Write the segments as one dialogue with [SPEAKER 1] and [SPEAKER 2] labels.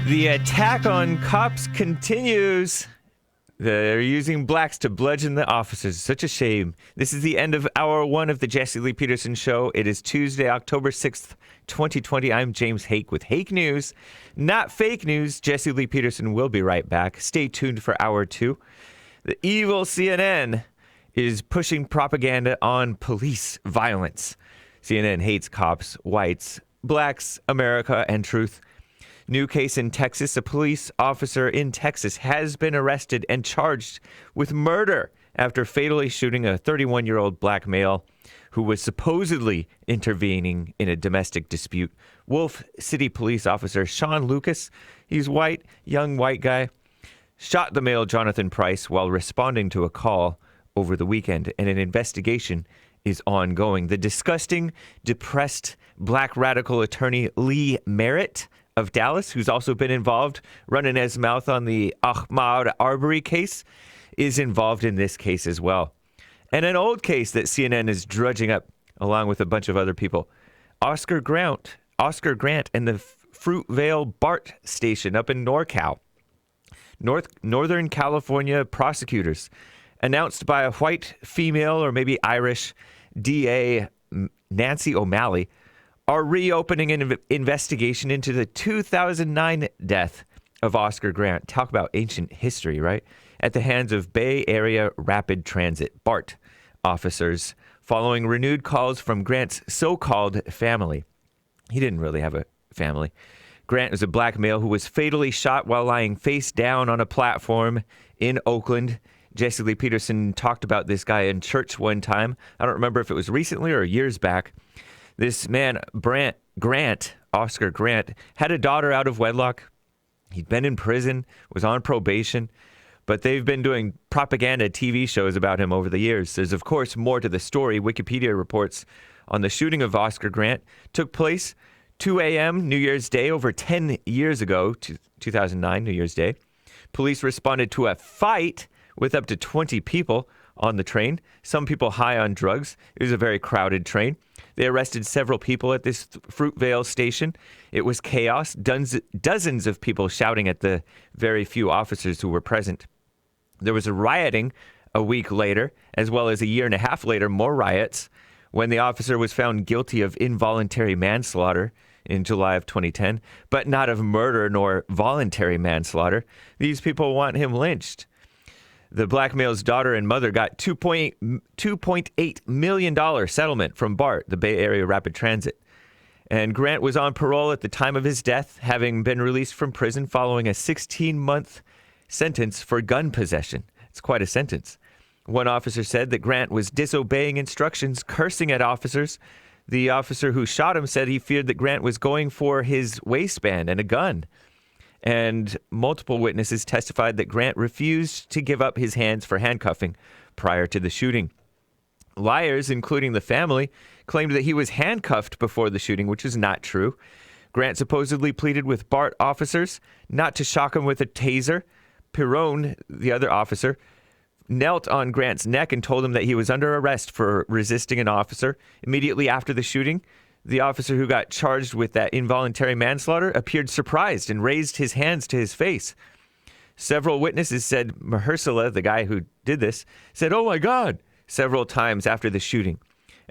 [SPEAKER 1] The attack on cops continues. They're using blacks to bludgeon the officers. Such a shame. This is the end of hour one of the Jesse Lee Peterson Show. It is Tuesday, October 6th, 2020. I'm James Hake with Hake News. Not fake news. Jesse Lee Peterson will be right back. Stay tuned for hour two. The evil CNN is pushing propaganda on police violence. CNN hates cops, whites, blacks, America, and truth. New case in Texas. A police officer in Texas has been arrested and charged with murder after fatally shooting a 31-year-old black male who was supposedly intervening in a domestic dispute. Wolf City police officer Sean Lucas, he's white, young white guy, shot the male Jonathan Price while responding to a call over the weekend, and an investigation is ongoing. The disgusting, depressed black radical attorney Lee Merritt of Dallas, who's also been involved running his mouth on the Ahmaud Arbery case, is involved in this case as well. And an old case that CNN is drudging up along with a bunch of other people. Oscar Grant and the Fruitvale BART station up in NorCal. Northern California prosecutors announced by a white female or maybe Irish DA Nancy O'Malley are reopening an investigation into the 2009 death of Oscar Grant. Talk about ancient history, right? At the hands of Bay Area Rapid Transit, BART officers, following renewed calls from Grant's so-called family. He didn't really have a family. Grant is a black male who was fatally shot while lying face down on a platform in Oakland. Jesse Lee Peterson talked about this guy in church one time. I don't remember if it was recently or years back. This man, Oscar Grant, had a daughter out of wedlock. He'd been in prison, was on probation, but they've been doing propaganda TV shows about him over the years. There's, of course, more to the story. Wikipedia reports on the shooting of Oscar Grant took place 2 a.m. New Year's Day over 10 years ago, 2009 New Year's Day. Police responded to a fight with up to 20 people on the train, some people high on drugs. It was a very crowded train. They arrested several people at this Fruitvale station. It was chaos, dozens of people shouting at the very few officers who were present. There was a rioting a week later, as well as a year and a half later, more riots, when the officer was found guilty of involuntary manslaughter in July of 2010, but not of murder nor voluntary manslaughter. These people want him lynched. The black male's daughter and mother got $2.8 million settlement from BART, the Bay Area Rapid Transit. And Grant was on parole at the time of his death, having been released from prison following a 16-month sentence for gun possession. It's quite a sentence. One officer said that Grant was disobeying instructions, cursing at officers. The officer who shot him said he feared that Grant was going for his waistband and a gun. And multiple witnesses testified that Grant refused to give up his hands for handcuffing prior to the shooting. Liars, including the family, claimed that he was handcuffed before the shooting, which is not true. Grant supposedly pleaded with BART officers not to shock him with a taser. Peterson, the other officer, knelt on Grant's neck and told him that he was under arrest for resisting an officer. Immediately after the shooting, the officer who got charged with that involuntary manslaughter appeared surprised and raised his hands to his face. Several witnesses said Mahershala, the guy who did this, said, "Oh my God," several times after the shooting.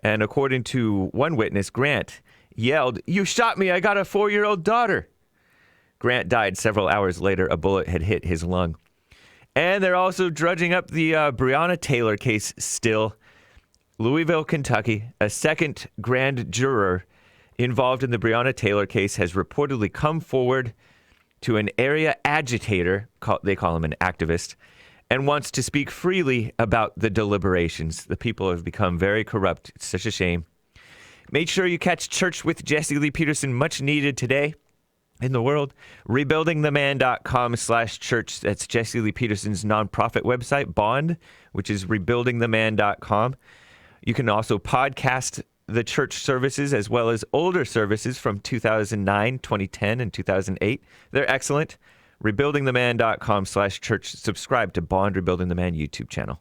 [SPEAKER 1] And according to one witness, Grant yelled, "You shot me, I got a 4-year-old daughter." Grant died several hours later. A bullet had hit his lung. And they're also drudging up the Breonna Taylor case still. Louisville, Kentucky, a second grand juror involved in the Breonna Taylor case has reportedly come forward to an area agitator, they call him an activist, and wants to speak freely about the deliberations. The people have become very corrupt. It's such a shame. Make sure you catch Church with Jesse Lee Peterson, much needed today in the world. Rebuildingtheman.com/church. That's Jesse Lee Peterson's nonprofit website, Bond, which is rebuildingtheman.com. You can also podcast the church services as well as older services from 2009, 2010, and 2008. They're excellent. Rebuildingtheman.com/church. Subscribe to Bond Rebuilding the Man YouTube channel.